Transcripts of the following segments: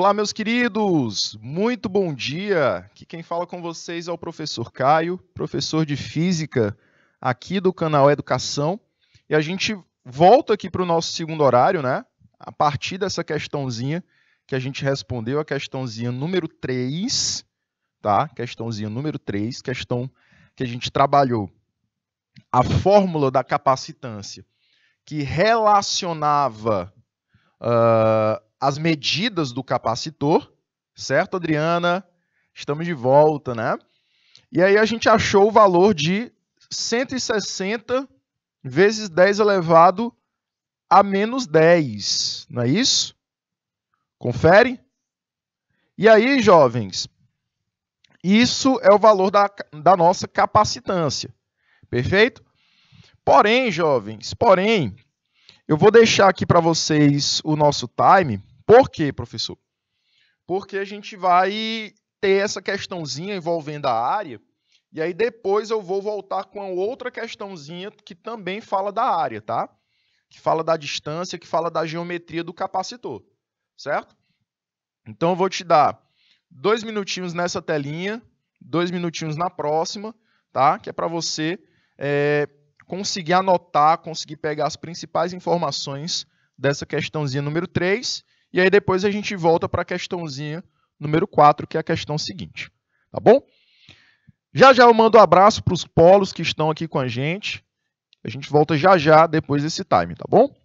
Olá, meus queridos! Muito bom dia! Aqui quem fala com vocês é o professor Caio, professor de Física aqui do canal Educação. E a gente volta aqui para o nosso segundo horário, né? A partir dessa questãozinha que a gente respondeu, a questãozinha número 3, tá? Questãozinha número 3, questão que a gente trabalhou a fórmula da capacitância que relacionava as medidas do capacitor, certo, Adriana? Estamos de volta, né? E aí a gente achou o valor de 160 vezes 10 elevado a menos 10, não é isso? Confere? E aí, jovens, isso é o valor da nossa capacitância, perfeito? Porém, jovens, eu vou deixar aqui para vocês o nosso time. Por quê, professor? Porque a gente vai ter essa questãozinha envolvendo a área, e aí depois eu vou voltar com a outra questãozinha que também fala da área, tá? Que fala da distância, que fala da geometria do capacitor, certo? Então eu vou te dar 2 minutinhos nessa telinha, 2 minutinhos na próxima, tá? Que é para você conseguir anotar, conseguir pegar as principais informações dessa questãozinha número 3, e aí depois a gente volta para a questãozinha número 4, que é a questão seguinte, tá bom? Já já eu mando um abraço para os polos que estão aqui com a gente volta já já depois desse time, tá bom?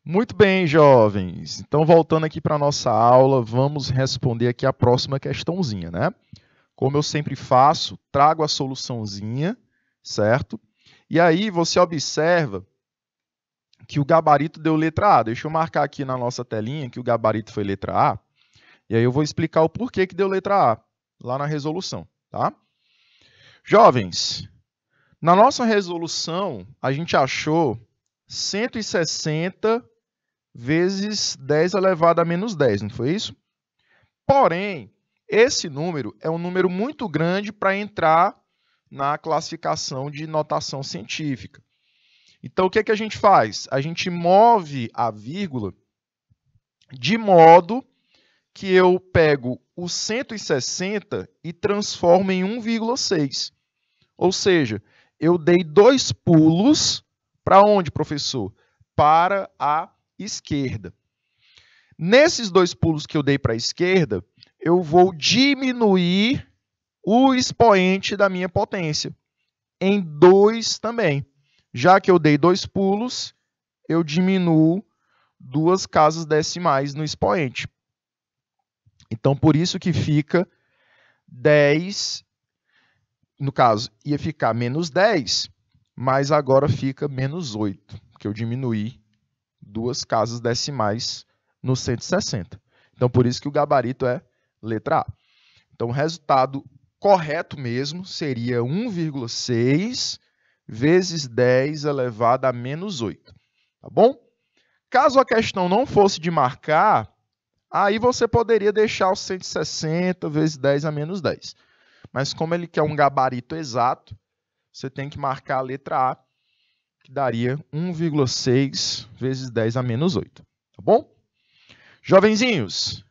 Muito bem, jovens. Então, voltando aqui para a nossa aula, vamos responder aqui a próxima questãozinha, né? Como eu sempre faço, trago a soluçãozinha, certo? E aí você observa que o gabarito deu letra A. Deixa eu marcar aqui na nossa telinha que o gabarito foi letra A. E aí eu vou explicar o porquê que deu letra A, lá na resolução, tá? Jovens, na nossa resolução, a gente achou 160 vezes 10 elevado a menos 10, não foi isso? Porém, esse número é um número muito grande para entrar na classificação de notação científica. Então, o que é que a gente faz? A gente move a vírgula de modo que eu pego o 160 e transformo em 1,6. Ou seja, eu dei 2 pulos para onde, professor? Para a esquerda. Nesses 2 pulos que eu dei para a esquerda, eu vou diminuir o expoente da minha potência em 2 também. Já que eu dei 2 pulos, eu diminuo 2 casas decimais no expoente. Então, por isso que fica 10, no caso, ia ficar menos 10, mas agora fica menos 8, porque eu diminuí 2 casas decimais no 160. Então, por isso que o gabarito é letra A. Então, o resultado correto mesmo seria 1,6 vezes 10 elevado a menos 8. Tá bom? Caso a questão não fosse de marcar, aí você poderia deixar o 160 vezes 10 a menos 10. Mas como ele quer um gabarito exato, você tem que marcar a letra A, que daria 1,6 vezes 10 a menos 8. Tá bom? Jovenzinhos,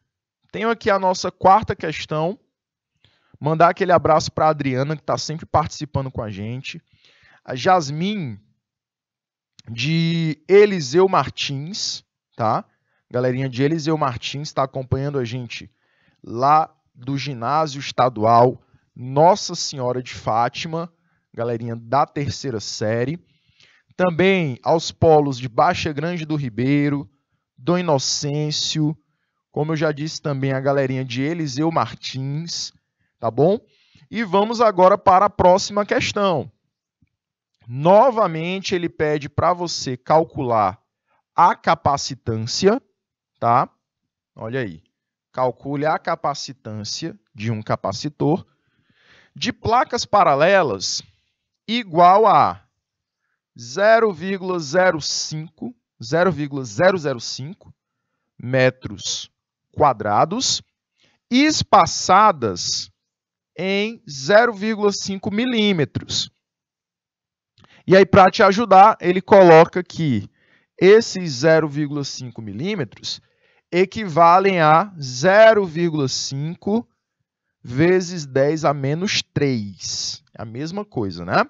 tenho aqui a nossa quarta questão. Mandar aquele abraço para a Adriana, que está sempre participando com a gente. A Jasmin, de Eliseu Martins, tá? Galerinha de Eliseu Martins está acompanhando a gente lá do ginásio estadual Nossa Senhora de Fátima, galerinha da terceira série. Também aos polos de Baixa Grande do Ribeiro, Dom Inocêncio, como eu já disse também a galerinha de Eliseu Martins, tá bom? E vamos agora para a próxima questão. Novamente, ele pede para você calcular a capacitância, tá? Olha aí. Calcule a capacitância de um capacitor de placas paralelas igual a 0,005 metros quadrados e espaçadas em 0,5 milímetros. E aí, para te ajudar, ele coloca que esses 0,5 milímetros equivalem a 0,5 vezes 10 a menos 3. É a mesma coisa, né?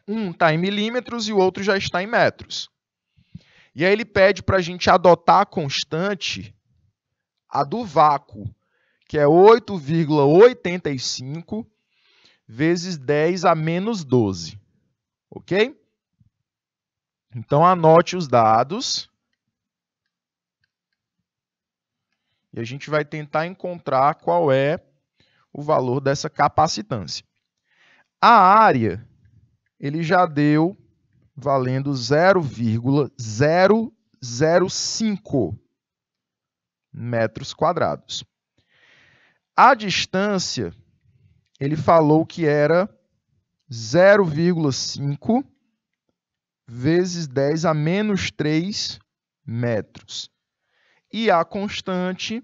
Um está em milímetros e o outro já está em metros. E aí ele pede para a gente adotar a constante, a do vácuo, que é 8,85 vezes 10 a menos 12. Ok? Então, anote os dados. E a gente vai tentar encontrar qual é o valor dessa capacitância. A área, ele já deu valendo 0,005 metros quadrados. A distância, ele falou que era 0,5 vezes 10 a menos 3 metros. E a constante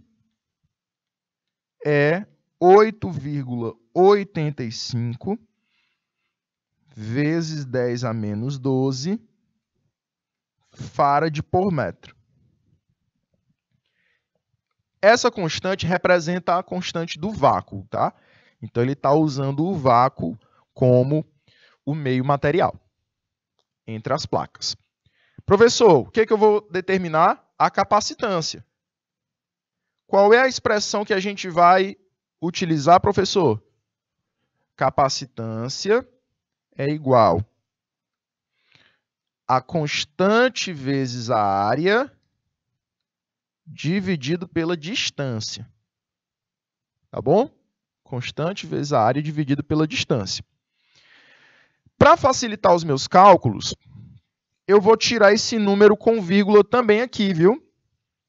é 8,85 vezes 10 a menos 12 farad por metro. Essa constante representa a constante do vácuo, tá? Então, ele está usando o vácuo como o meio material entre as placas. Professor, o que eu vou determinar? A capacitância. Qual é a expressão que a gente vai utilizar, professor? Capacitância é igual a constante vezes a área dividido pela distância. Tá bom? Constante vezes a área dividido pela distância. Para facilitar os meus cálculos, eu vou tirar esse número com vírgula também aqui, viu?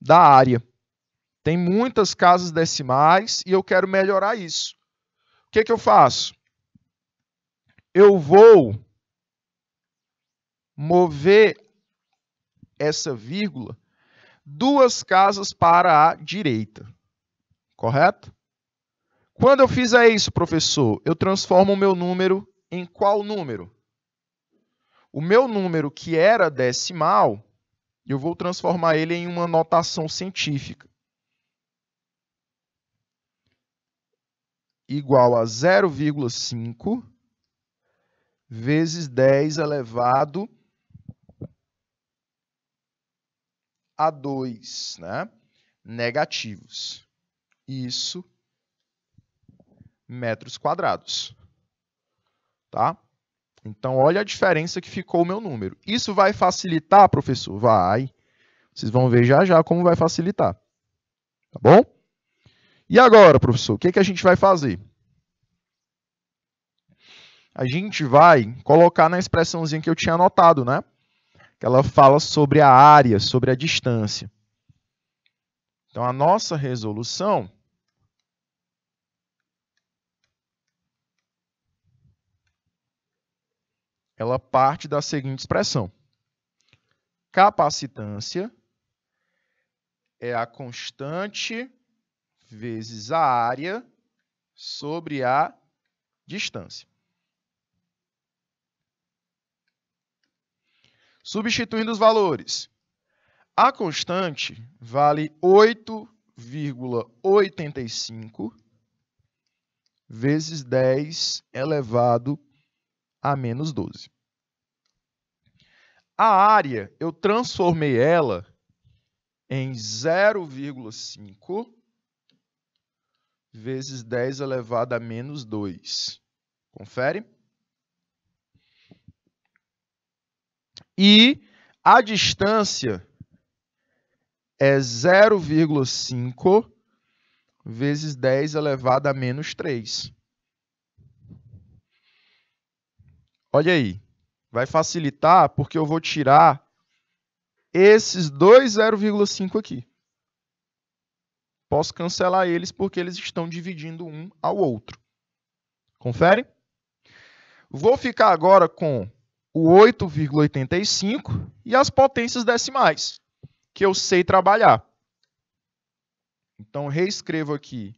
Da área. Tem muitas casas decimais e eu quero melhorar isso. O que eu faço? Eu vou mover essa vírgula 2 casas para a direita. Correto? Quando eu fizer isso, professor, eu transformo o meu número em qual número? O meu número que era decimal, eu vou transformar ele em uma notação científica. Igual a 0,5 vezes 10 elevado a 2, né? Negativos. Isso, metros quadrados. Tá? Então, olha a diferença que ficou o meu número. Isso vai facilitar, professor? Vai. Vocês vão ver já já como vai facilitar. Tá bom? E agora, professor, o que a gente vai fazer? A gente vai colocar na expressãozinha que eu tinha anotado, né? Que ela fala sobre a área, sobre a distância. Então, a nossa resolução ela parte da seguinte expressão. Capacitância é a constante vezes a área sobre a distância. Substituindo os valores. A constante vale 8,85 vezes 10 elevado a menos 12. A área, eu transformei ela em 0,5 vezes 10 elevado a menos 2. Confere? E a distância é 0,5 vezes 10 elevado a menos 3. Olha aí, vai facilitar porque eu vou tirar esses dois 0,5 aqui. Posso cancelar eles porque eles estão dividindo um ao outro. Confere? Vou ficar agora com o 8,85 e as potências decimais, que eu sei trabalhar. Então, reescrevo aqui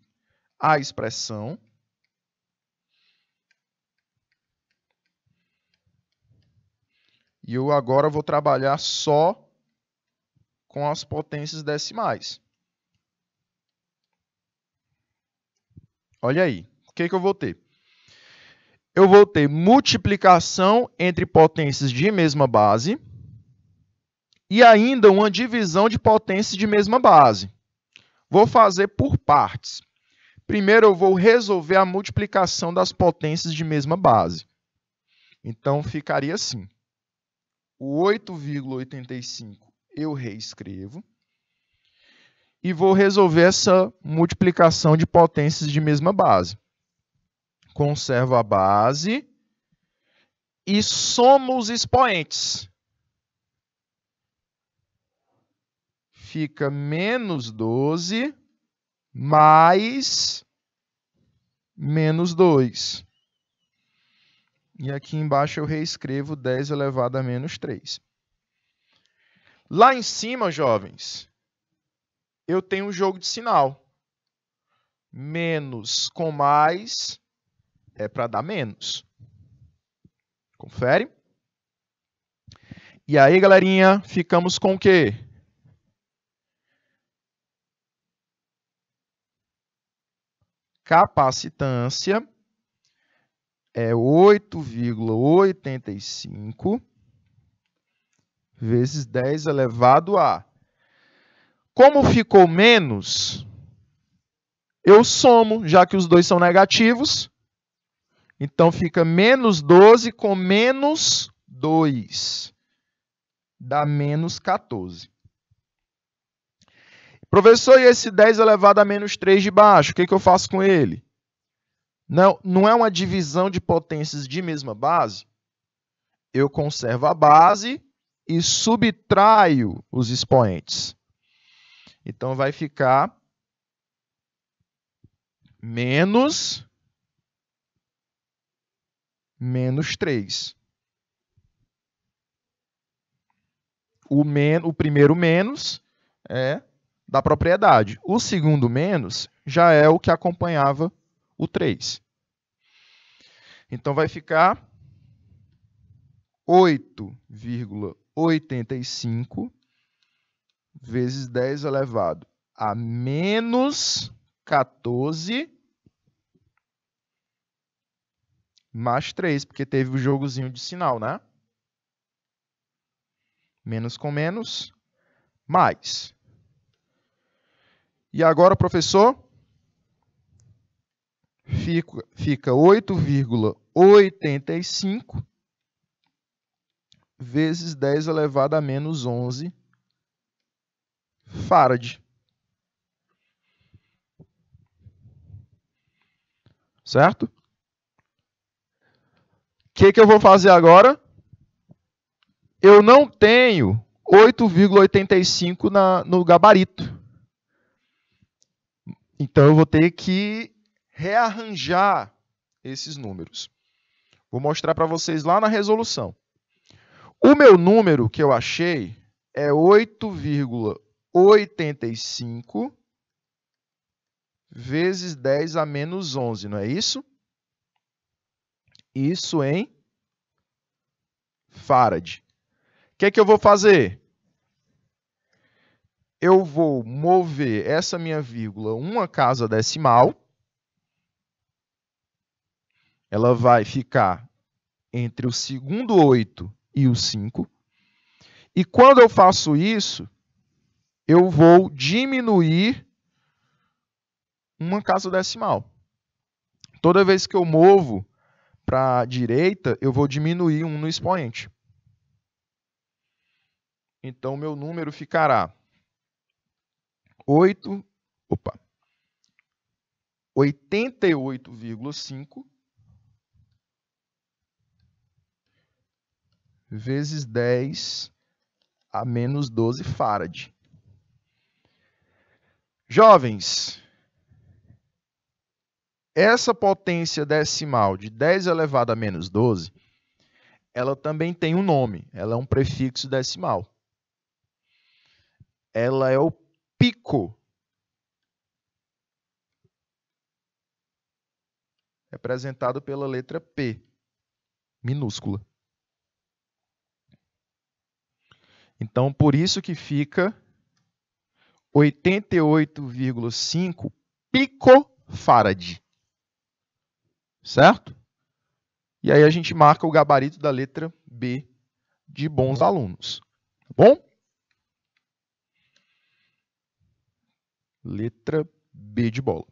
a expressão. E eu agora vou trabalhar só com as potências decimais. Olha aí, o que eu vou ter? Eu vou ter multiplicação entre potências de mesma base e ainda uma divisão de potências de mesma base. Vou fazer por partes. Primeiro, eu vou resolver a multiplicação das potências de mesma base. Então, ficaria assim. O 8,85 eu reescrevo. E vou resolver essa multiplicação de potências de mesma base. Conservo a base e somo os expoentes. Fica menos 12 mais menos 2. E aqui embaixo eu reescrevo 10 elevado a menos 3. Lá em cima, jovens, eu tenho um jogo de sinal. Menos com mais é para dar menos. Confere? E aí, galerinha, ficamos com o quê? Capacitância é 8,85 vezes 10 elevado a. Como ficou menos, eu somo, já que os dois são negativos. Então, fica menos 12 com menos 2. dá menos 14. Professor, e esse 10 elevado a menos 3 de baixo, o que eu faço com ele? Não é uma divisão de potências de mesma base? Eu conservo a base e subtraio os expoentes. Então, vai ficar menos 3. O primeiro menos é da propriedade. O segundo menos já é o que acompanhava o 3. Então, vai ficar 8,85 vezes 10 elevado a menos 14 mais 3, porque teve o jogozinho de sinal, né? Menos com menos, mais. E agora, professor, fica 8,85 vezes 10 elevado a menos 11 farad. Certo? O que eu vou fazer agora? Eu não tenho 8,85 no gabarito. Então, eu vou ter que rearranjar esses números. Vou mostrar para vocês lá na resolução. O meu número que eu achei é 8,85 vezes 10 a menos 11, não é isso? Isso em farad. O que eu vou fazer? Eu vou mover essa minha vírgula uma casa decimal. Ela vai ficar entre o segundo 8 e o 5. E quando eu faço isso, eu vou diminuir uma casa decimal. Toda vez que eu movo para a direita, eu vou diminuir um no expoente. Então, meu número ficará 88,5 vezes 10 a menos 12 farad. Jovens, essa potência decimal de 10 elevado a menos 12, ela também tem um nome, ela é um prefixo decimal. Ela é o pico, representado pela letra P, minúscula. Então, por isso que fica 88,5 picofarad. Certo? E aí a gente marca o gabarito da letra B de bons alunos. Tá bom? Letra B de bola.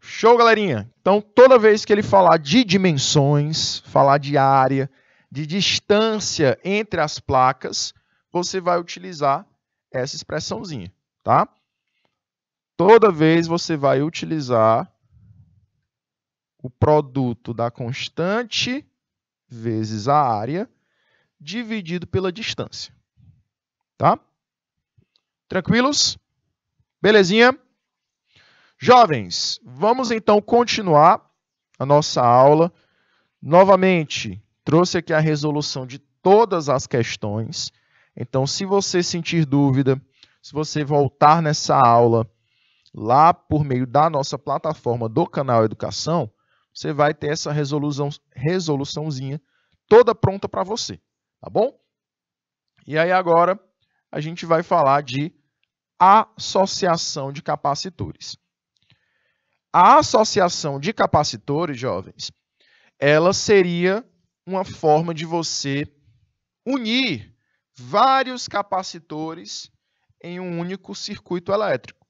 Show, galerinha? Então, toda vez que ele falar de dimensões, falar de área, de distância entre as placas, você vai utilizar essa expressãozinha, tá? Toda vez você vai utilizar o produto da constante vezes a área dividido pela distância. Tá? Tranquilos? Belezinha? Jovens, vamos então continuar a nossa aula. Novamente, trouxe aqui a resolução de todas as questões. Então, se você sentir dúvida, se você voltar nessa aula lá por meio da nossa plataforma do canal Educação, você vai ter essa resoluçãozinha toda pronta para você, tá bom? E aí agora a gente vai falar de associação de capacitores. A associação de capacitores, jovens, ela seria uma forma de você unir vários capacitores em um único circuito elétrico,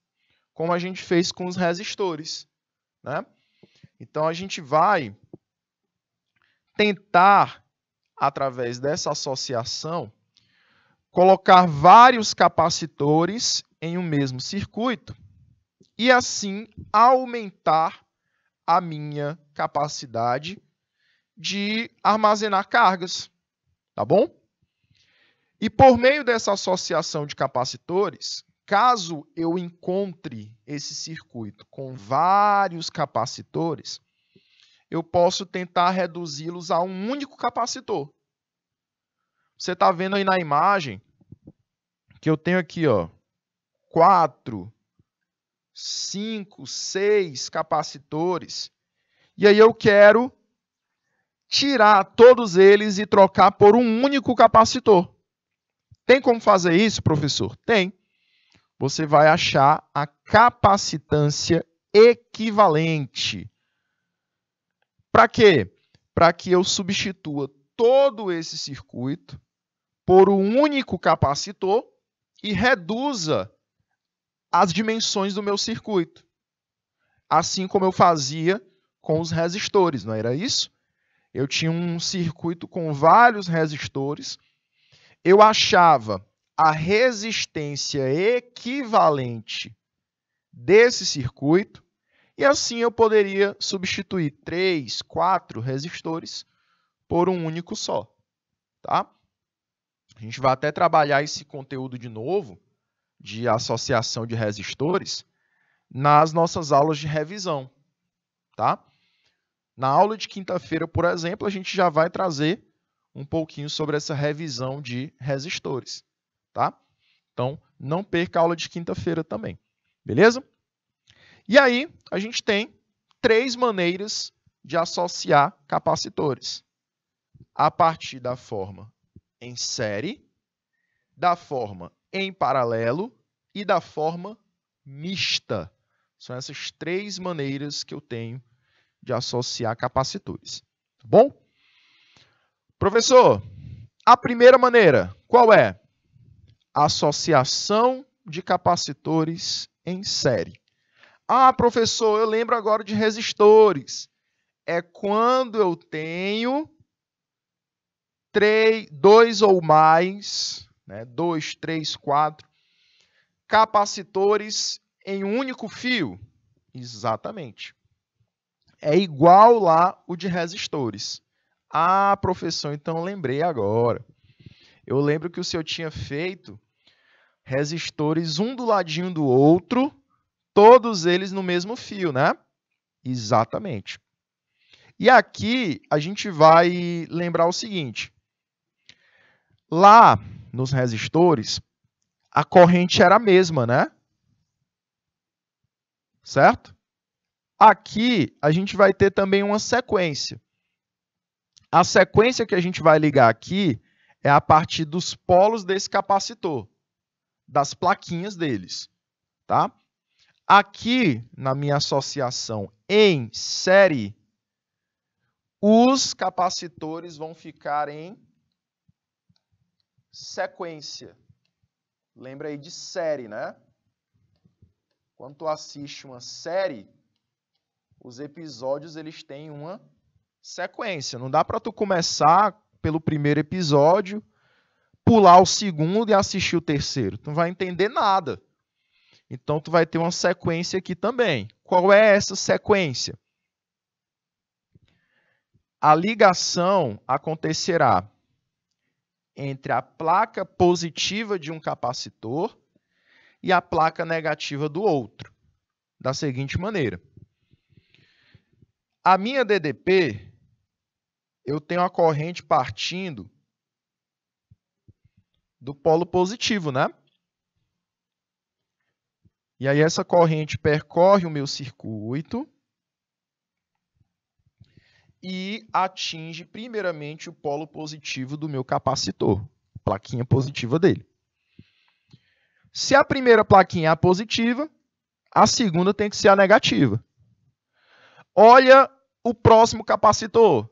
como a gente fez com os resistores, né? Então, a gente vai tentar através dessa associação, colocar vários capacitores em um mesmo circuito e, assim, aumentar a minha capacidade de armazenar cargas, tá bom? E por meio dessa associação de capacitores, caso eu encontre esse circuito com vários capacitores, eu posso tentar reduzi-los a um único capacitor. Você está vendo aí na imagem que eu tenho aqui, ó, 4, 5, 6 capacitores. E aí eu quero tirar todos eles e trocar por um único capacitor. Tem como fazer isso, professor? Tem. Você vai achar a capacitância equivalente. Para quê? Para que eu substitua todo esse circuito por um único capacitor e reduza as dimensões do meu circuito. Assim como eu fazia com os resistores, não era isso? Eu tinha um circuito com vários resistores, eu achava a resistência equivalente desse circuito e assim eu poderia substituir 3, 4 resistores por um único só, tá? A gente vai até trabalhar esse conteúdo de novo, de associação de resistores, nas nossas aulas de revisão, tá? Na aula de quinta-feira, por exemplo, a gente já vai trazer um pouquinho sobre essa revisão de resistores, tá? Então, não perca a aula de quinta-feira também, beleza? E aí, a gente tem 3 maneiras de associar capacitores. A partir da forma em série, da forma em paralelo e da forma mista. São essas 3 maneiras que eu tenho de associar capacitores. Tá bom? Professor, a primeira maneira, qual é? Associação de capacitores em série. Ah, professor, eu lembro agora de resistores. É quando eu tenho 2 ou mais, 2, 3, 4 capacitores em um único fio. Exatamente. É igual lá o de resistores. Ah, professor, então eu lembrei agora. Eu lembro que o senhor tinha feito resistores um do ladinho do outro, todos eles no mesmo fio, né? Exatamente. E aqui a gente vai lembrar o seguinte. Lá nos resistores, a corrente era a mesma, né? Certo? Aqui a gente vai ter também uma sequência. A sequência que a gente vai ligar aqui é a partir dos polos desse capacitor, das plaquinhas deles, tá? Aqui, na minha associação em série, os capacitores vão ficar em sequência. Lembra aí de série, né? Quando tu assiste uma série, os episódios eles têm uma sequência. Não dá para tu começar pelo primeiro episódio, pular o segundo e assistir o terceiro. Tu não vai entender nada. Então, tu vai ter uma sequência aqui também. Qual é essa sequência? A ligação acontecerá entre a placa positiva de um capacitor e a placa negativa do outro, da seguinte maneira. A minha DDP, eu tenho a corrente partindo do polo positivo, né? E aí essa corrente percorre o meu circuito e atinge primeiramente o polo positivo do meu capacitor, a plaquinha positiva dele. Se a primeira plaquinha é a positiva, a segunda tem que ser a negativa. Olha o próximo capacitor.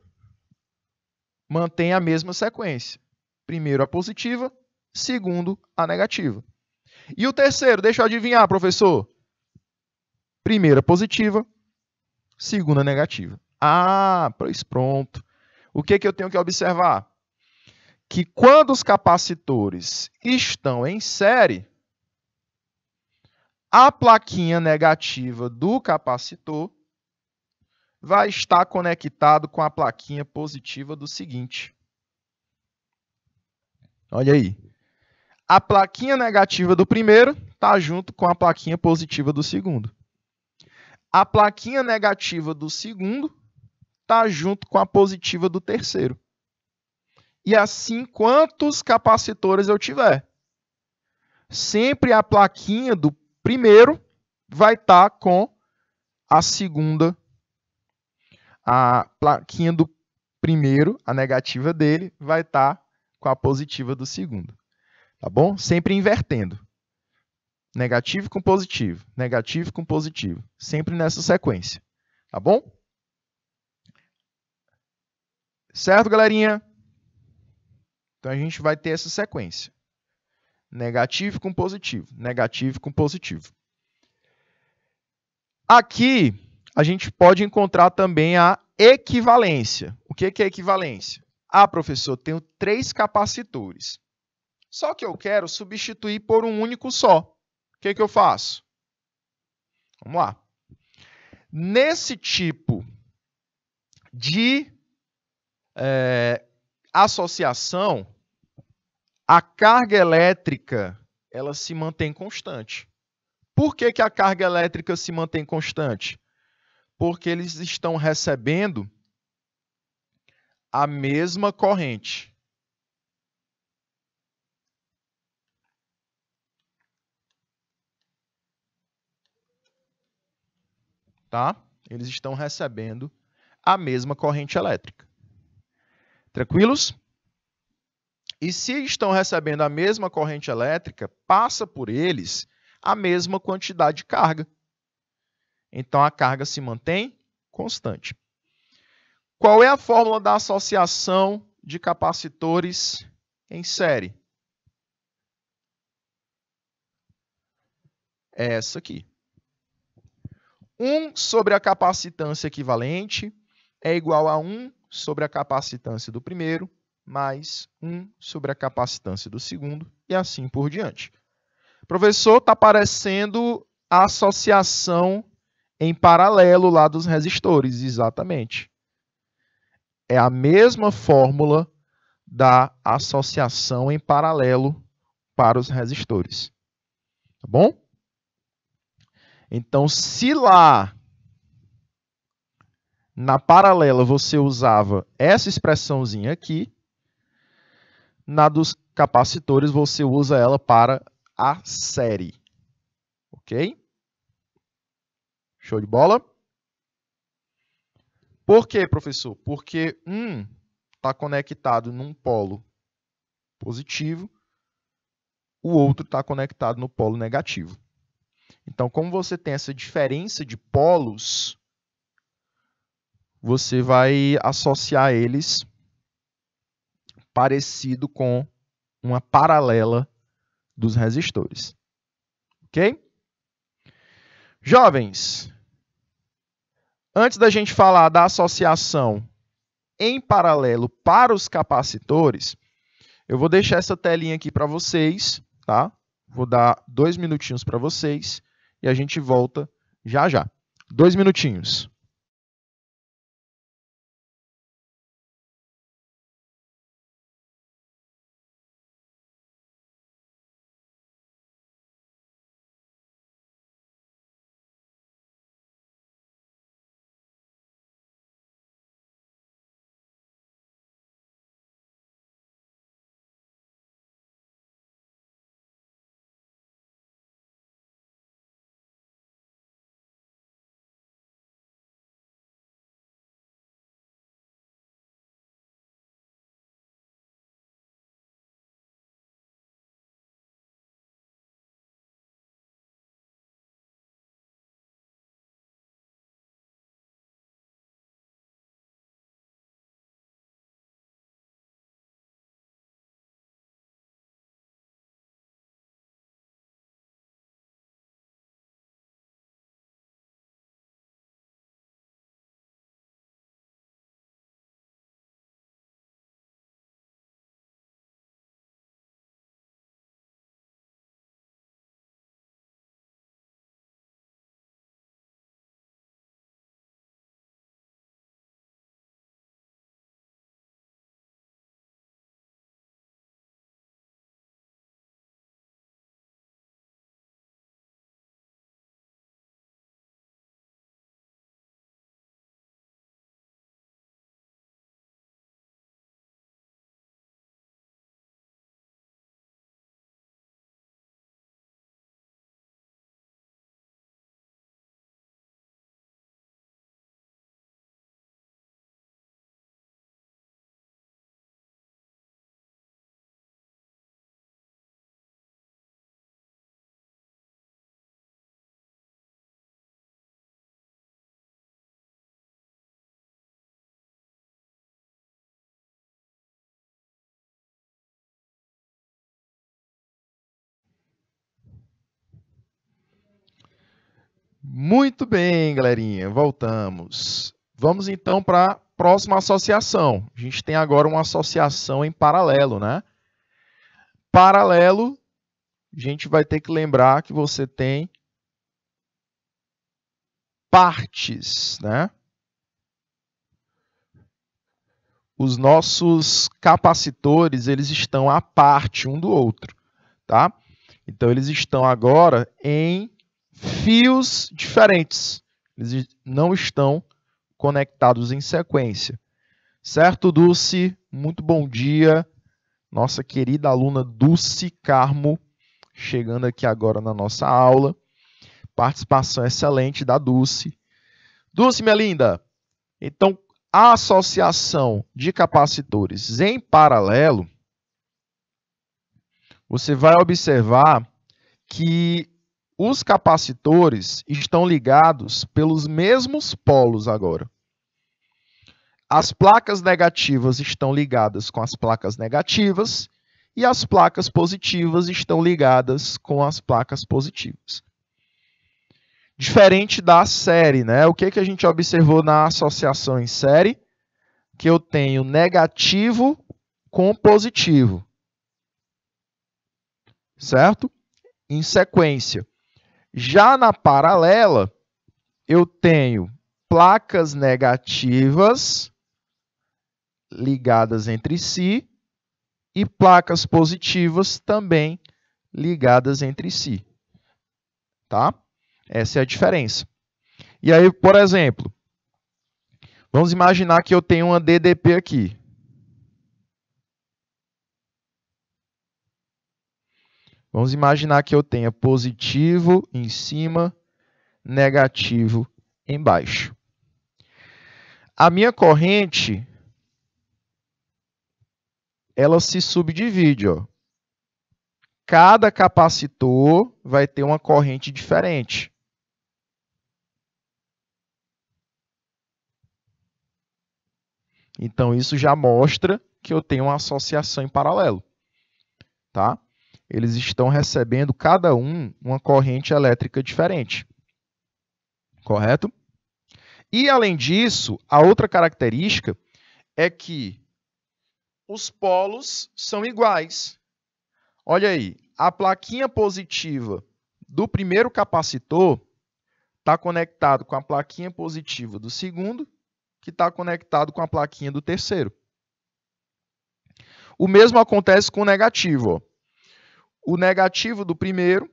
Mantém a mesma sequência. Primeiro a positiva, segundo a negativa. E o terceiro, deixa eu adivinhar, professor. Primeira positiva, segunda negativa. Ah, pois pronto. O que eu tenho que observar? que quando os capacitores estão em série, a plaquinha negativa do capacitor vai estar conectado com a plaquinha positiva do seguinte. Olha aí. A plaquinha negativa do primeiro está junto com a plaquinha positiva do segundo. A plaquinha negativa do segundo está junto com a positiva do terceiro. E assim, quantos capacitores eu tiver, sempre a plaquinha do primeiro vai estar com a segunda. A plaquinha do primeiro, a negativa dele, vai estar com a positiva do segundo. Tá bom? Sempre invertendo. Negativo com positivo, negativo com positivo. Sempre nessa sequência. Tá bom? Certo, galerinha? Então, a gente vai ter essa sequência. Negativo com positivo, negativo com positivo. Aqui, a gente pode encontrar também a equivalência. O que é equivalência? Ah, professor, tenho 3 capacitores. Só que eu quero substituir por um único só. O que eu faço? Vamos lá. Nesse tipo de associação, a carga elétrica ela se mantém constante. Por que a carga elétrica se mantém constante? Porque eles estão recebendo a mesma corrente. Tá? Eles estão recebendo a mesma corrente elétrica. Tranquilos? E se estão recebendo a mesma corrente elétrica, passa por eles a mesma quantidade de carga. Então, a carga se mantém constante. Qual é a fórmula da associação de capacitores em série? É essa aqui. 1 sobre a capacitância equivalente é igual a 1 sobre a capacitância do primeiro, mais 1 sobre a capacitância do segundo, e assim por diante. Professor, está aparecendo a associação em paralelo lá dos resistores, exatamente. É a mesma fórmula da associação em paralelo para os resistores. Tá bom? Então, se lá na paralela você usava essa expressãozinha aqui, na dos capacitores você usa ela para a série. Ok? Show de bola? Por quê, professor? Porque um está conectado num polo positivo, o outro está conectado no polo negativo. Então, como você tem essa diferença de polos, você vai associar eles parecido com uma paralela dos resistores. Ok? Jovens, antes da gente falar da associação em paralelo para os capacitores, eu vou deixar essa telinha aqui para vocês, tá? Vou dar 2 minutinhos para vocês e a gente volta já já. 2 minutinhos. Muito bem, galerinha, voltamos. Vamos então para a próxima associação. A gente tem agora uma associação em paralelo, né? Paralelo, a gente vai ter que lembrar que você tem partes, né? Os nossos capacitores, eles estão à parte um do outro, tá? Então, eles estão agora em fios diferentes. Eles não estão conectados em sequência. Certo, Dulce? Muito bom dia. Nossa querida aluna Dulce Carmo, chegando aqui agora na nossa aula. Participação excelente da Dulce. Dulce, minha linda, então, a associação de capacitores em paralelo, você vai observar que os capacitores estão ligados pelos mesmos polos agora. As placas negativas estão ligadas com as placas negativas e as placas positivas estão ligadas com as placas positivas. Diferente da série, né? O que a gente observou na associação em série? Que eu tenho negativo com positivo. Certo? Em sequência. Já na paralela, eu tenho placas negativas ligadas entre si e placas positivas também ligadas entre si. Tá? Essa é a diferença. E aí, por exemplo, vamos imaginar que eu tenho uma DDP aqui. Vamos imaginar que eu tenha positivo em cima, negativo embaixo. A minha corrente, ela se subdivide, ó. Cada capacitor vai ter uma corrente diferente. Então, isso já mostra que eu tenho uma associação em paralelo. Tá? Eles estão recebendo, cada um, uma corrente elétrica diferente. Correto? E, além disso, a outra característica é que os polos são iguais. Olha aí, a plaquinha positiva do primeiro capacitor está conectado com a plaquinha positiva do segundo, que está conectado com a plaquinha do terceiro. O mesmo acontece com o negativo. Ó. O negativo do primeiro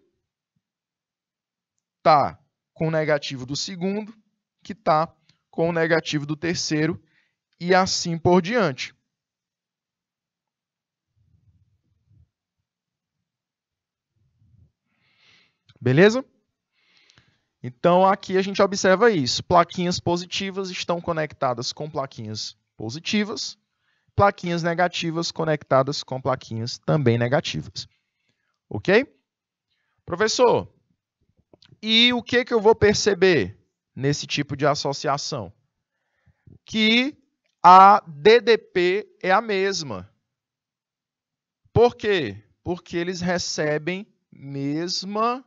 está com o negativo do segundo, que está com o negativo do terceiro, e assim por diante. Beleza? Então, aqui a gente observa isso. Plaquinhas positivas estão conectadas com plaquinhas positivas. Plaquinhas negativas conectadas com plaquinhas também negativas. Ok? Professor, e o que eu vou perceber nesse tipo de associação? Que a DDP é a mesma. Por quê? Porque eles recebem mesma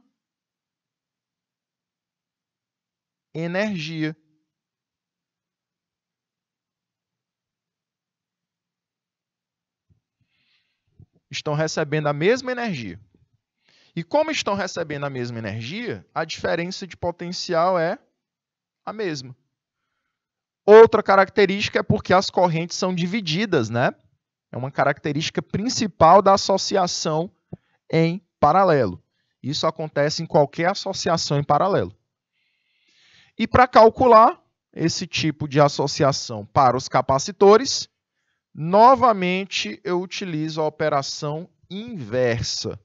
energia. Estão recebendo a mesma energia. E como estão recebendo a mesma energia, a diferença de potencial é a mesma. Outra característica é porque as correntes são divididas, né? É uma característica principal da associação em paralelo. Isso acontece em qualquer associação em paralelo. E para calcular esse tipo de associação para os capacitores, novamente eu utilizo a operação inversa.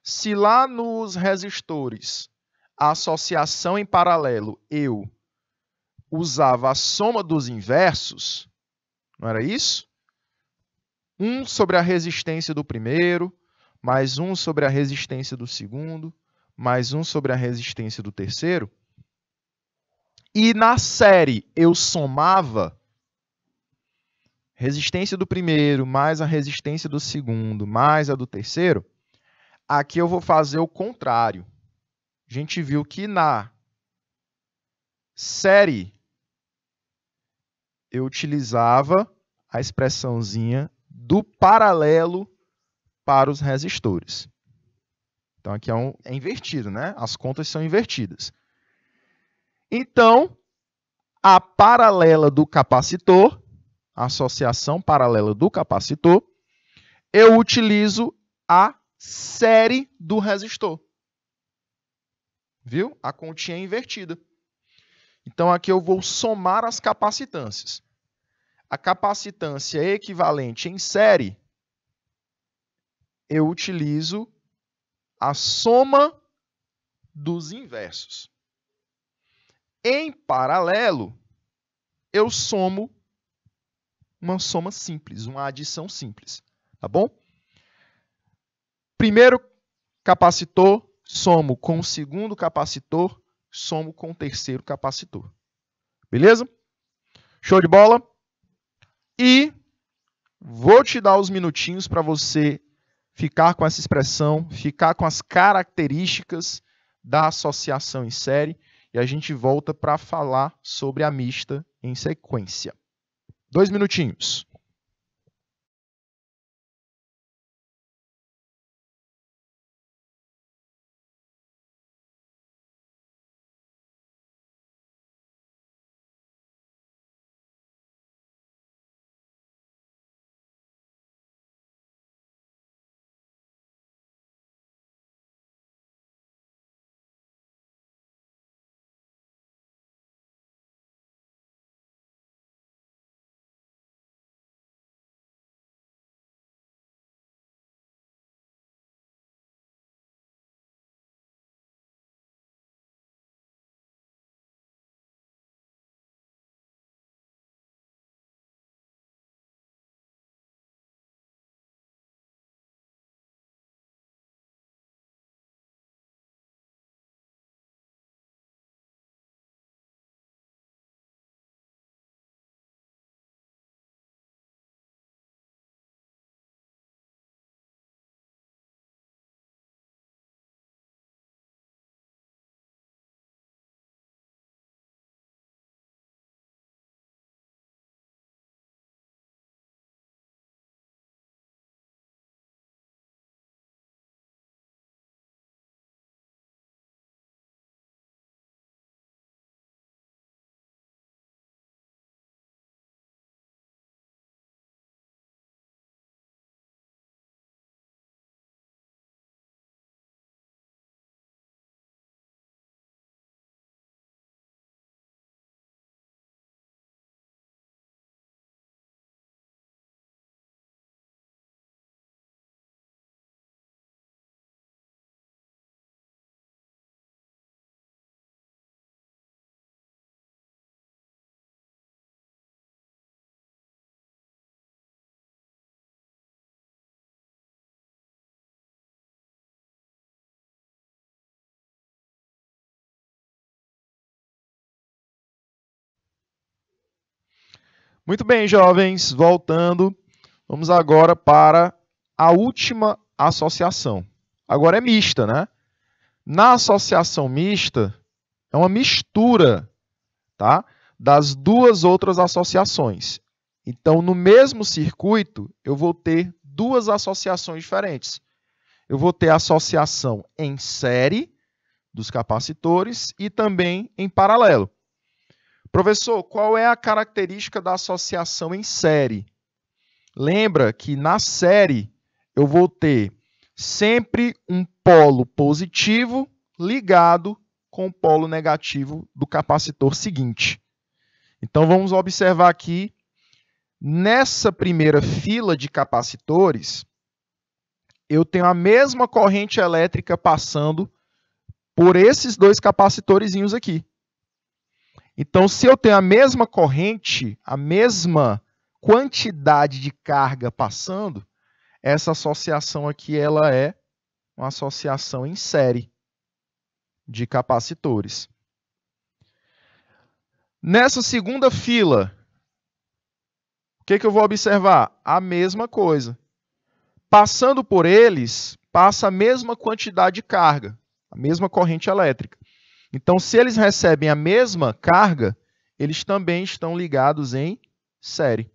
Se lá nos resistores a associação em paralelo eu usava a soma dos inversos, não era isso? 1 sobre a resistência do primeiro, mais 1 sobre a resistência do segundo, mais 1 sobre a resistência do terceiro. E na série eu somava resistência do primeiro, mais a resistência do segundo, mais a do terceiro. Aqui eu vou fazer o contrário. A gente viu que na série, eu utilizava a expressãozinha do paralelo para os resistores. Então, aqui é invertido, né? As contas são invertidas. Então, a paralela do capacitor, a associação paralela do capacitor, eu utilizo a série do resistor. Viu? A continha é invertida. Então, aqui eu vou somar as capacitâncias. A capacitância equivalente em série, eu utilizo a soma dos inversos. Em paralelo, eu somo uma soma simples, uma adição simples. Tá bom? Primeiro capacitor, somo com o segundo capacitor, somo com o terceiro capacitor. Beleza? Show de bola? E vou te dar os minutinhos para você ficar com essa expressão, ficar com as características da associação em série, e a gente volta para falar sobre a mista em sequência. 2 minutinhos. Muito bem, jovens, voltando, vamos agora para a última associação. Agora é mista, né? Na associação mista, é uma mistura, tá? Das duas outras associações. Então, no mesmo circuito, eu vou ter duas associações diferentes. Eu vou ter a associação em série dos capacitores e também em paralelo. Professor, qual é a característica da associação em série? Lembra que na série eu vou ter sempre um polo positivo ligado com o polo negativo do capacitor seguinte. Então vamos observar aqui, nessa primeira fila de capacitores, eu tenho a mesma corrente elétrica passando por esses dois capacitorzinhos aqui. Então, se eu tenho a mesma corrente, a mesma quantidade de carga passando, essa associação aqui ela é uma associação em série de capacitores. Nessa segunda fila, o que eu vou observar? A mesma coisa. Passando por eles, passa a mesma quantidade de carga, a mesma corrente elétrica. Então, se eles recebem a mesma carga, eles também estão ligados em série.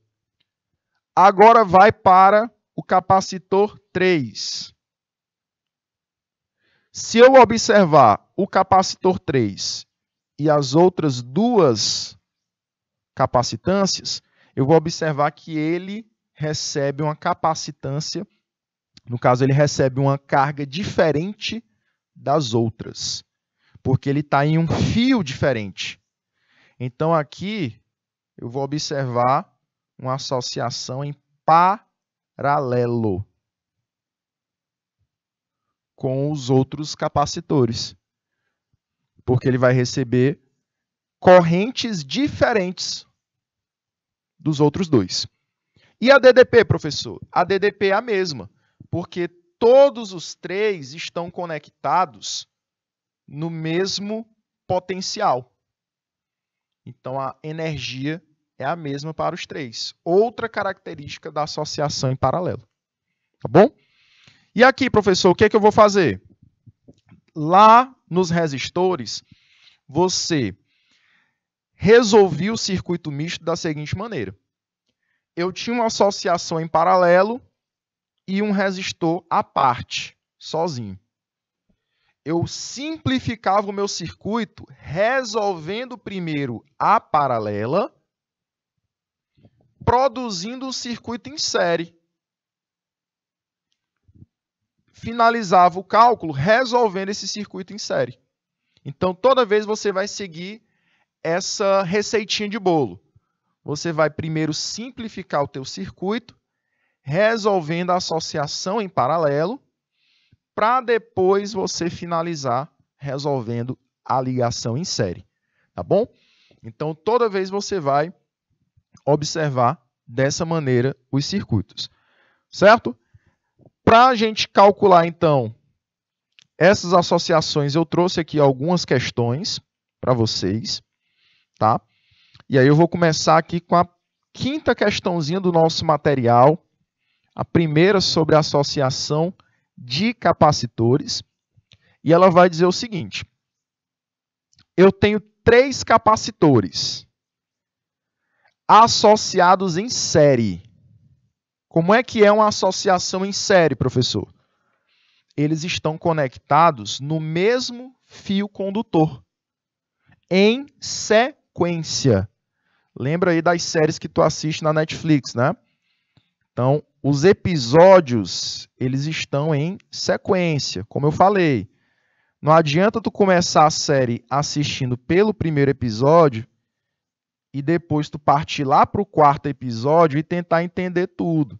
Agora vai para o capacitor 3. Se eu observar o capacitor 3 e as outras duas capacitâncias, eu vou observar que ele recebe uma capacitância, no caso, ele recebe uma carga diferente das outras, porque ele está em um fio diferente. Então, aqui, eu vou observar uma associação em paralelo com os outros capacitores, porque ele vai receber correntes diferentes dos outros dois. E a DDP, professor? A DDP é a mesma, porque todos os três estão conectados no mesmo potencial. Então, a energia é a mesma para os três. Outra característica da associação em paralelo. Tá bom? E aqui, professor, o que é que eu vou fazer? Lá nos resistores, você resolveu o circuito misto da seguinte maneira. Eu tinha uma associação em paralelo e um resistor à parte, sozinho. Eu simplificava o meu circuito resolvendo primeiro a paralela, produzindo o circuito em série. Finalizava o cálculo resolvendo esse circuito em série. Então, toda vez você vai seguir essa receitinha de bolo. Você vai primeiro simplificar o teu circuito, resolvendo a associação em paralelo, para depois você finalizar resolvendo a ligação em série. Tá bom? Então, toda vez você vai observar dessa maneira os circuitos. Certo? Para a gente calcular, então, essas associações, eu trouxe aqui algumas questões para vocês. Tá? E aí eu vou começar aqui com a quinta questãozinha do nosso material. A primeira sobre a associação de capacitores. E ela vai dizer o seguinte. Eu tenho 3 capacitores associados em série. Como é que é uma associação em série, professor? Eles estão conectados no mesmo fio condutor, em sequência. Lembra aí das séries que tu assiste na Netflix, né? Então, os episódios, eles estão em sequência, como eu falei. Não adianta tu começar a série assistindo pelo primeiro episódio e depois tu partir lá para o 4º episódio e tentar entender tudo.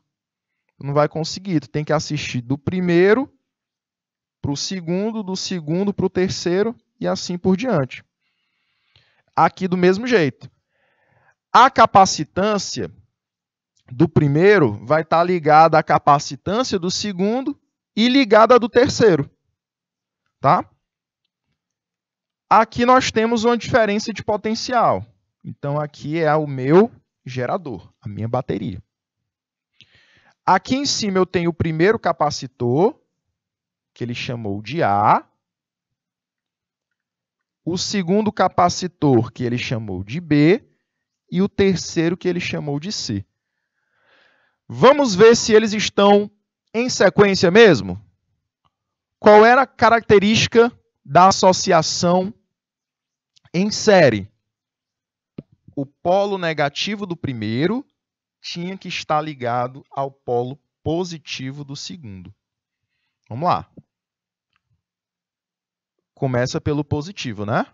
Tu não vai conseguir, tu tem que assistir do primeiro para o segundo, do segundo para o terceiro e assim por diante. Aqui do mesmo jeito. A capacitância do primeiro vai estar ligada à capacitância do segundo e ligada à do terceiro. Tá? Aqui nós temos uma diferença de potencial. Então, aqui é o meu gerador, a minha bateria. Aqui em cima eu tenho o primeiro capacitor, que ele chamou de A. O segundo capacitor, que ele chamou de B. E o terceiro, que ele chamou de C. Vamos ver se eles estão em sequência mesmo? Qual era a característica da associação em série? O polo negativo do primeiro tinha que estar ligado ao polo positivo do segundo. Vamos lá. Começa pelo positivo, né?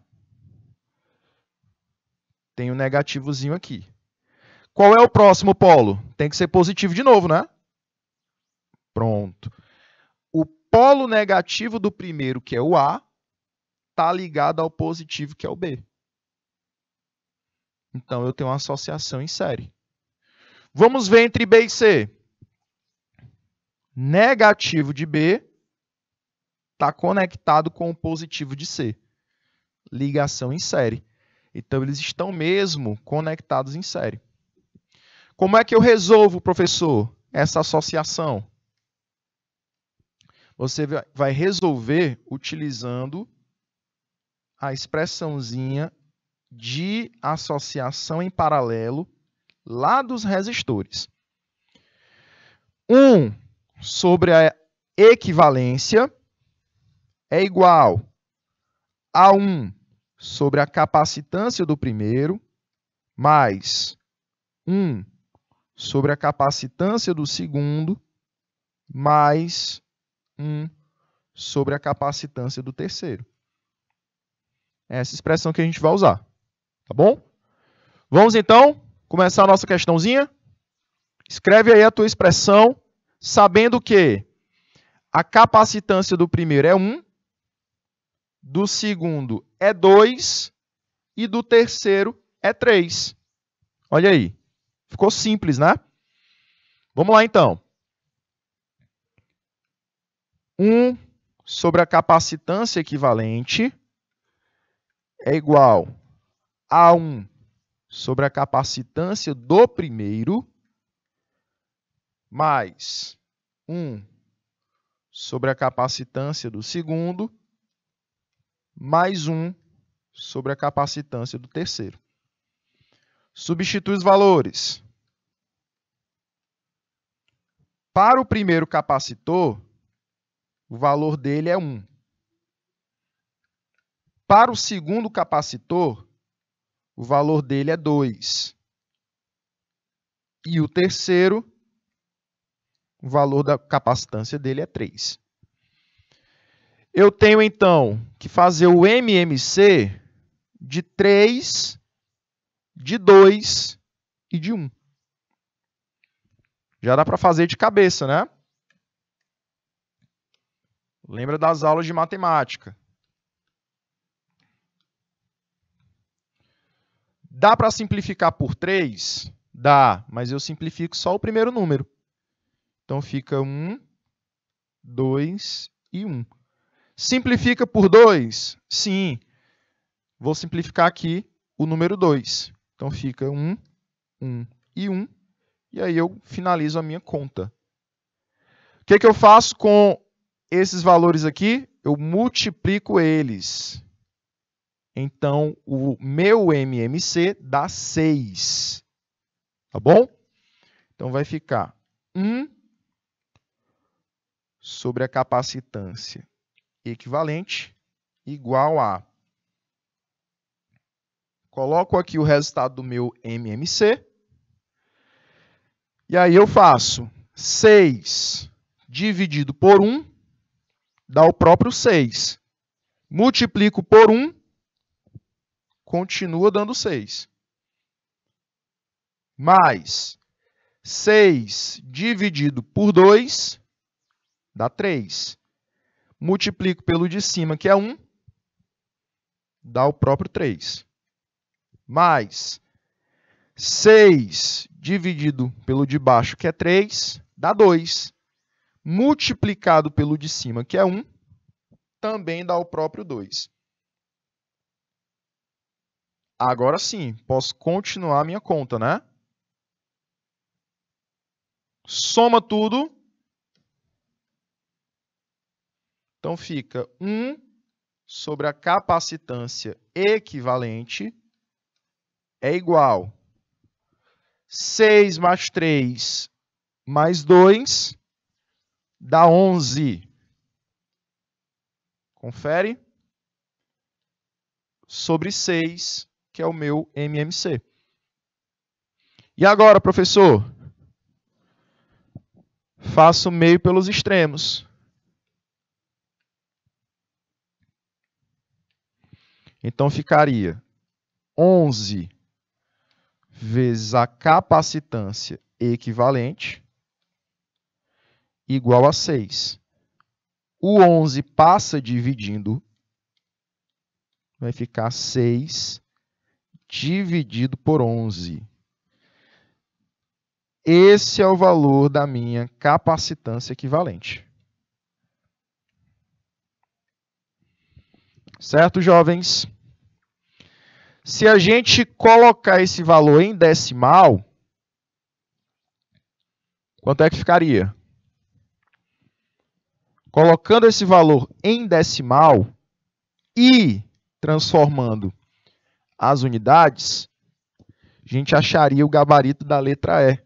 Tem um negativozinho aqui. Qual é o próximo polo? Tem que ser positivo de novo, né? Pronto. O polo negativo do primeiro, que é o A, está ligado ao positivo, que é o B. Então, eu tenho uma associação em série. Vamos ver entre B e C. Negativo de B está conectado com o positivo de C. Ligação em série. Então, eles estão mesmo conectados em série. Como é que eu resolvo, professor, essa associação? Você vai resolver utilizando a expressãozinha de associação em paralelo lá dos resistores. 1 sobre a equivalência é igual a 1 sobre a capacitância do primeiro, mais 1 sobre a capacitância do segundo, mais 1 sobre a capacitância do terceiro. É essa expressão que a gente vai usar, tá bom? Vamos, então, começar a nossa questãozinha? Escreve aí a tua expressão, sabendo que a capacitância do primeiro é 1, do segundo é 2 e do terceiro é 3. Olha aí. Ficou simples, né? Vamos lá, então. 1 sobre a capacitância equivalente é igual a 1 sobre a capacitância do primeiro, mais 1 sobre a capacitância do segundo, mais 1 sobre a capacitância do terceiro. Substitui os valores. Para o primeiro capacitor, o valor dele é 1. Para o segundo capacitor, o valor dele é 2. E o terceiro, o valor da capacitância dele é 3. Eu tenho, então, que fazer o MMC de 3, de 2 e de 1. Já dá para fazer de cabeça, né? Lembra das aulas de matemática. Dá para simplificar por 3? Dá, mas eu simplifico só o primeiro número. Então, fica 1, 2 e 1. Simplifica por 2? Sim. Vou simplificar aqui o número 2. Então, fica 1, 1 e 1. E aí eu finalizo a minha conta. O que eu faço com esses valores aqui? Eu multiplico eles. Então, o meu MMC dá 6. Tá bom? Então, vai ficar 1 sobre a capacitância equivalente igual a... Coloco aqui o resultado do meu MMC. E aí eu faço 6 dividido por 1, dá o próprio 6. Multiplico por 1, continua dando 6. Mais 6 dividido por 2, dá 3. Multiplico pelo de cima, que é 1, dá o próprio 3. Mais 6 dividido pelo de baixo, que é 3, dá 2. Multiplicado pelo de cima, que é 1, também dá o próprio 2. Agora sim, posso continuar a minha conta, né? Soma tudo. Então, fica 1 sobre a capacitância equivalente é igual 6 mais 3 mais 2 dá 11. Confere. Sobre 6, que é o meu MMC. E agora, professor? Faço meio pelos extremos. Então, ficaria 11 vezes a capacitância equivalente igual a 6. O 11 passa dividindo, vai ficar 6 dividido por 11. Esse é o valor da minha capacitância equivalente. Certo, jovens? Se a gente colocar esse valor em decimal, quanto é que ficaria? Colocando esse valor em decimal e transformando as unidades, a gente acharia o gabarito da letra E.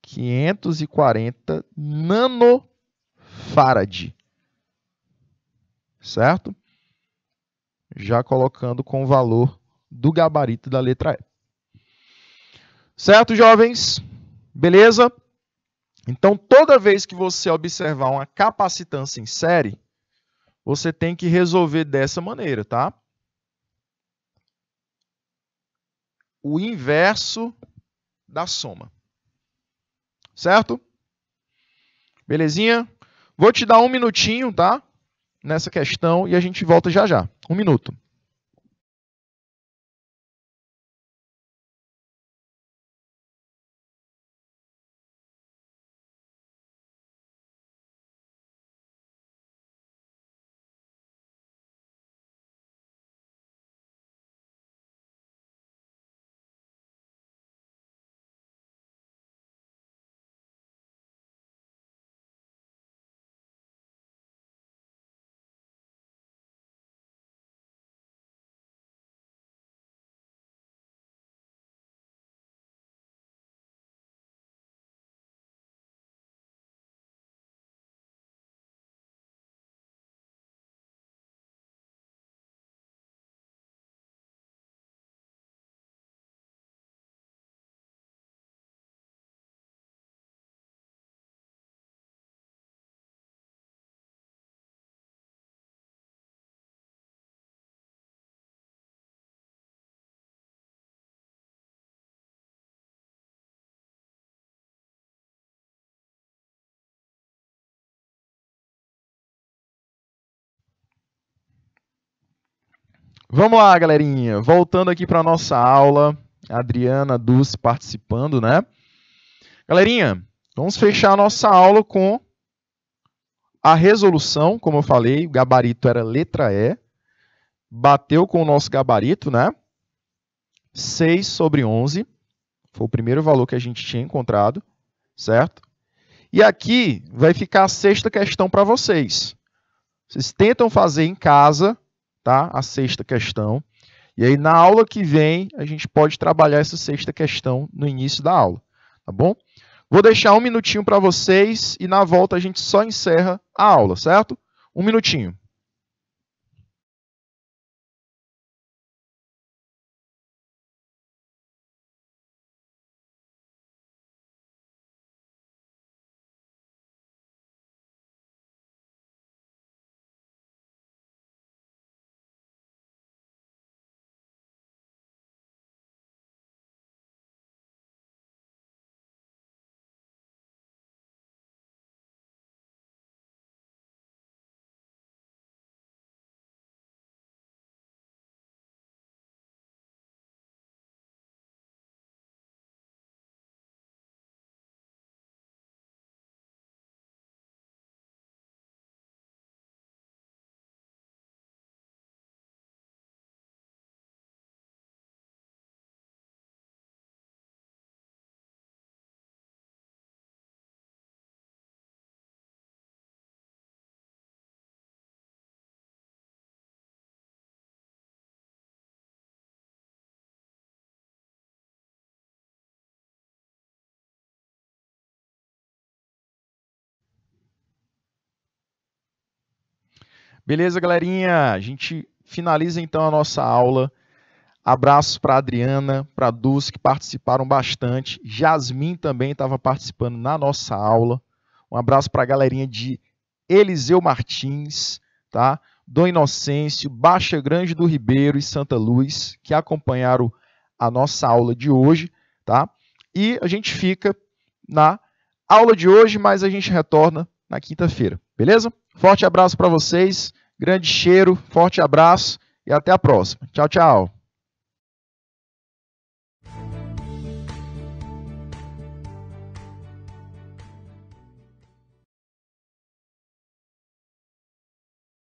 ...540 nanofarad. Certo? Já colocando com o valor do gabarito da letra E. Certo, jovens? Beleza? Então, toda vez que você observar uma capacitância em série, você tem que resolver dessa maneira, tá? O inverso da soma. Certo? Belezinha? Vou te dar um minutinho, tá? Nessa questão e a gente volta já já. 1 minuto. Vamos lá, galerinha. Voltando aqui para a nossa aula. A Adriana, Dulce participando, né? Galerinha, vamos fechar a nossa aula com a resolução. Como eu falei, o gabarito era letra E. Bateu com o nosso gabarito, né? 6 sobre 11. Foi o primeiro valor que a gente tinha encontrado, certo? E aqui vai ficar a sexta questão para vocês. Vocês tentam fazer em casa, tá? A sexta questão. E aí, na aula que vem, a gente pode trabalhar essa sexta questão no início da aula, tá bom? Vou deixar um minutinho para vocês e na volta a gente só encerra a aula, certo? Um minutinho. Beleza, galerinha? A gente finaliza então a nossa aula. Abraços para a Adriana, para a Dulce, que participaram bastante. Jasmin também estava participando na nossa aula. Um abraço para a galerinha de Eliseu Martins, tá? Dom Inocêncio, Baixa Grande do Ribeiro e Santa Luz, que acompanharam a nossa aula de hoje, tá? E a gente fica na aula de hoje, mas a gente retorna na quinta-feira, beleza? Forte abraço para vocês, grande cheiro, forte abraço e até a próxima. Tchau, tchau.